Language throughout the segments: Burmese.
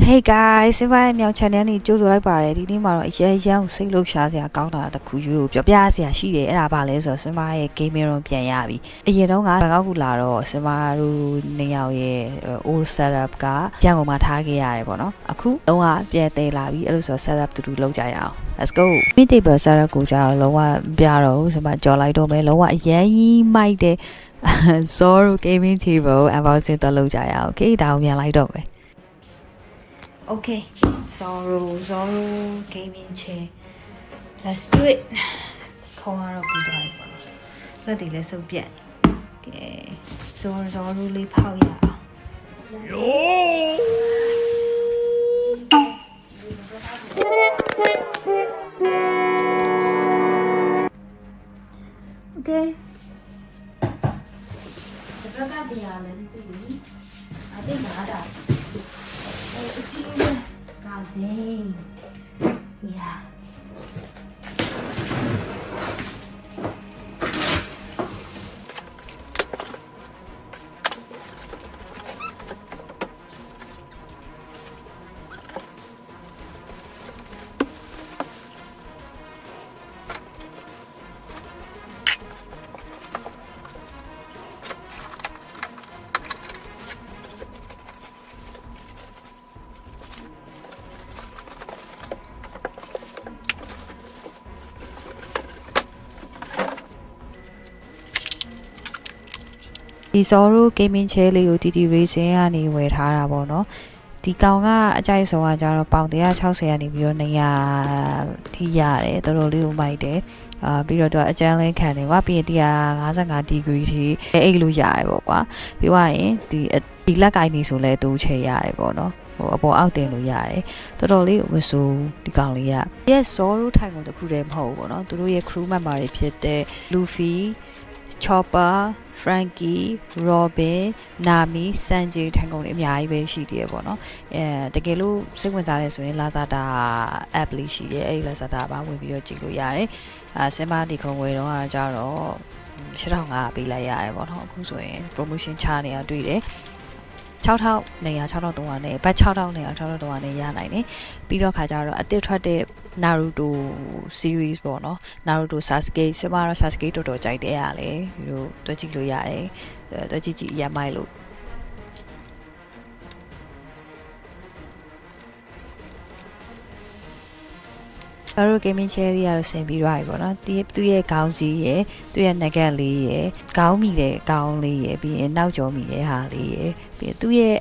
Hey guys, စင်မမြောင် channel နဲ့ကြိုးဆိုလိုက်ပါတယ်ဒီနေ့မှာတော့အရန်ကိုစိတ်လှုပ်ရှားစရာကောင်းတာတစ်ခုယူလို့ပြောပြစရာရှိတယ်အဲ့ဒါပါလဲဆိုတော့စင်မရဲ့ gaming room ပြန်ရပြီအရင်တော့ကဘန်ကောက်ကူလာတော့စင်မတို့နှစ်ယောက်ရဲ့ old setup ကရန်ကုန်မှာထားခဲ့ရတယ်ပေါ့နော်အခုလုံးဝပြန်တည်လာပြီအဲ့လိုဆို setup တူတူလုပ်ကြရအောင် let's go mid table setup ကိုကြာတော့လုံးဝပြတော့စင်မကြော်လိုက်တော့မယ်လုံးဝအရန်ကြီးမိုက်တဲ့ Zoro gaming table unboxing တော့လုပ်ကြရအောင် okay ဒါကိုပြန်လိုက်တော့မယ် Okay, Zoro gaming chair. Let's do it. Không ai đâu cũng được. Bây giờ let's open. Okay, Zoro lấy phao ya. Okay. Sekarang dia nanti. Ada mana? God dang. Yeah.ဒီ Zoro gaming chair လေးကို TT Racing ကနေဝယ်ထားတာပေါ့နော်ဒီကောင်ကအကြိုက်ဆုံးကကျတော့ပေါင်160ကနေပြီးတော့200ထိရတယ်တော်တော်လေးကိုမိုက်တယ်ပြီးတော့သူကအကျန်းလေးခံတယ်ကွာပြီးရင်155 degree ထိအိတ်လို့ရတယ်ပေါ့ကွာပြီးသွားရင်ဒီလက်ကင်နေဆိုလဲတူချေရတယ်ပေါ့နော်ဟိုအပေါ်အောက်တင်လို့ရတယ်တော်တော်လေးမဆိုးဒီကောင်လေးကရဲ့ Zoro ထိုင်ကုန်တစ်ခုတည်းမဟုတ်ဘူးပေါ့နော်သူတို့ရဲ့ crew member တွေဖြစ်တဲ့ Luffy Chopper Frankie Robin Nami Sanji ထိုင်ကုန်တွေအများကြီးပဲရှိသေးတယ်ပေါ့နော်တကယ်လို့စိတ်ဝင်စားရဲဆိုရင် Lazada app လေးရှိတယ်အဲ့ဒီ Lazada ဘာဝင်ပြီးတော့ကြည့်လို့ရတယ်စင်မဒီခုံဝယ်တော့ကြတော့8500ပေးလိုက်ရတယ်ပေါ့နော်အခုဆိုရင် promotion ချနေတာတွေ့တယ်6200 6300နဲ့ဘတ်6200 6300နဲ့ရနိုင်တယ်ပြီးတော့ခါကျတော့အတစ်ထွက်တဲ့ Naruto series ပေါ့နော် Naruto Sasuke စမတော့ Sasuke တော်တော်ကြိုက်တယ်ရလေဒီလိုတွက်ကြည့်လို့ရတယ်တွက်ကြည့်ရမိုက်လို့Zoro gaming chair ရတော့ဆင်ပြီးသွားပြီပေါ့နော်သူ့ရဲ့ခေါင်းစည်းရယ်သူ့ရဲ့ nugget လေးရယ်ခေါင်းမိတဲ့ခေါင်းလေးရယ်ပြီးရင်နောက်ကျော်မိတဲ့ဟာလေးရယ်ပြီးသူ့ရဲ့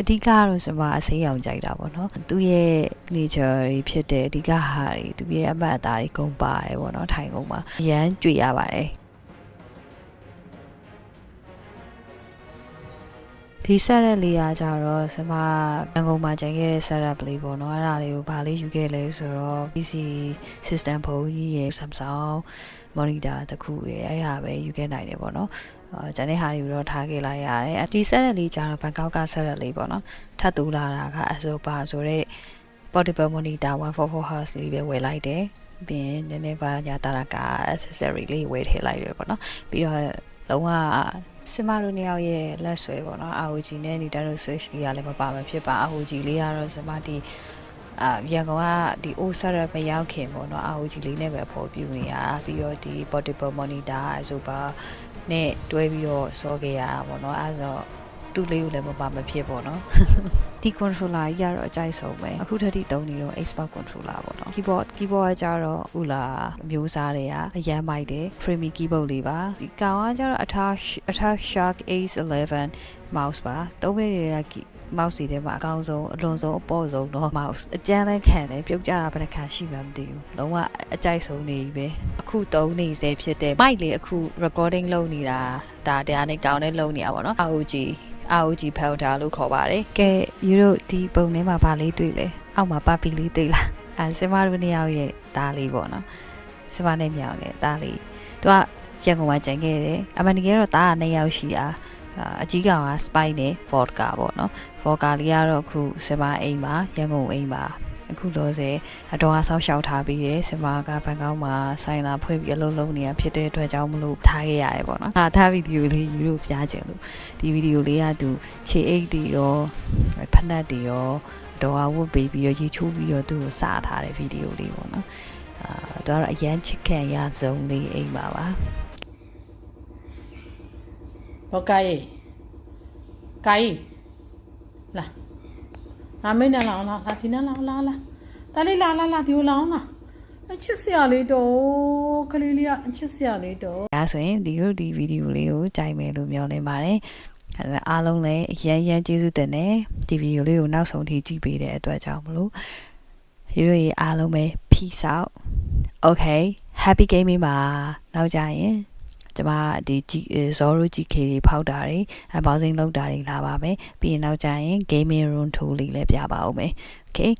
အဓိကတော့ဆိုမှအစိမ်းရောင်ကြိုက်တာပေါ့နော်သူ့ရဲ့ nature တွေဖြစ်တဲ့အဓိကဟာတွေသူ့ရဲ့အမှတ်အသားတွေကုန်ပါတယ်ပေါ့နော်ထိုင်ကုန်မှာအရန်ကြွေရပါတယ်ဒီဆက်ရက်လေးအားကြတော့စမရန်ကုန်မှာကျန်ခဲ့တဲ့ဆက်ရက်လေးပေါ့နော်အဲ့ဒါလေးကိုဗာလေးယူခဲ့လဲဆိုတော့ PC system ဘုံကြီးရဲ့ Samsung monitor တခုရဲ့အဲ့ဟာပဲယူခဲ့နိုင်တယ်ပေါ့နော်ကျန်တဲ့ဟာတွေကိုတော့ထားခဲ့လိုက်ရတယ်ဒီဆက်ရက်လေးကြတော့ဘန်ကောက်ကဆက်ရက်လေးပေါ့နော်ထပ်တူလာတာကအဆိုပါဆိုတော့ portable monitor 144Hz လေးပဲဝယ်လိုက်တယ်ပြီးရင်နည်းနည်းပါညာတာက accessory လေးဝယ်ထည့်လိုက်ရပေါ့နော်ပြီးတော့လုံးဝစင်မတို့နှစ်ယောက်ရဲ့လက်ဆွဲပေါ့နော် ROG နဲ့ Nintendo Switch လေးကလည်းမပါမဖြစ်ပါ ROG လေးကတော့စင်မဒီရန်ကုန်ကဒီ old setup မရောက်ခင်ပေါ့နော် ROG လေးနဲ့ပဲပေါ်ပြနေရပြီးတော့ဒီ portable monitor ဆိုပါနဲ့တွဲပြီးတော့စောခဲ့ရတာပေါ့နော်အဲဆိုသူ့လေးကိုလည်းမပါမဖြစ်ပေါ့နော်ဒီ controller ကြီးကတော့အကြိုက်ဆုံးပဲအခုထက်ထိတုံးနေတော့ Xbox controller ပေါ့နော် keyboard ကကြတော့ဥလာမျိုးစားတွေကအရန်မိုက်တယ် Framey keyboard လေးပါဒီကောင်ကကြတော့ Attack Shark Ace 11 mouse ပါတုံးပေးတွေက mouse တွေထဲမှာအကောင်းဆုံးအလွန်ဆုံးအပေါ်ဆုံးတော့ mouse အကျန်းလဲခံတယ်ပြုတ်ကြတာဘယ်နှခါရှိမှမသိဘူးလုံးဝအကြိုက်ဆုံးနေပြီပဲအခုတုံးနေစေဖြစ်တဲ့ mic လေးအခု recording လုပ်နေတာဒါတရားနဲ့ကောင်းနဲ့လုပ်နေတာပေါ့နော် ROG Powder လို့ခေါ်ပါတယ်ကဲယူတို့ဒီပုံထဲမှာဗာလေးတွေ့လဲအောက်မှာပါပီလေးတွေ့လားစင်မတို့နှစ်ယောက်ရဲ့သားလေးပေါ့နော်စင်မနဲ့မြောင်ရဲ့သားလေးသူကရန်ကုန်မှာကျန်ခဲ့တယ်အမှန်တကယ်တော့သားက2ယောက်ရှိတာအကြီးကောင်က Spike နဲ့ Vodka ပေါ့နော် Vodka လေးကတော့အခုစင်မအိမ်မှာရန်ကုန်အိမ်မှာအခုလို့စေအတော်အဆောက်ရှောက်ထားပြီးရယ်စင်မာကဘန်ကောက်မှာဆိုင်လာဖွင့်ပြီးအလုပ်လုပ်နေတာဖြစ်တဲ့အတွက်ကြောင့်မလို့ထားခဲ့ရတယ်ပေါ့နော်ထားဗီဒီယိုလေးယူလို့ပြချင်လို့ဒီဗီဒီယိုလေးကသူခြေအိတ်တွေရောဖက်နက်တွေရော တော်ဝတ်ပေးပြီးရေချိုးပြီးတော့သူ့ကိုစထားတဲ့ဗီဒီယိုလေးပေါ့နော်သူကတော့အရန်ချစ်ခံရဆုံးလေးအိမ်ပါပါဟုတ်ကဲ့ကိုင်လာမင်းနဲ့လာဒီနဲ့လာတာလေးလာဒီကိုလာအောင်လားအချစ်စရာလေးတော့ကလေးလေးကအချစ်စရာလေးတော့ဒါဆိုရင်ဒီဗီဒီယိုလေးကိုကြိုက်မယ်လို့မျှော်လင့်ပါတယ်အားလုံးလည်းရမ်းကျေးဇူးတင်တယ်ဒီဗီဒီယိုလေးကိုနောက်ဆုံးထိကြည့်ပေးတဲ့အတွက်ကြောင့်မလို့ဒီလိုကြီးအားလုံးပဲ peace out okay happy gaming ပါနောက်ကြရင်ကျမဒီ Zoro GK တွေဖောက်တာတွေunboxing လုပ်တာတွေလာပါမယ်ပြီးရင်နောက်ကြရင် gaming room tool လေးလည်းပြပါဦးမယ် okay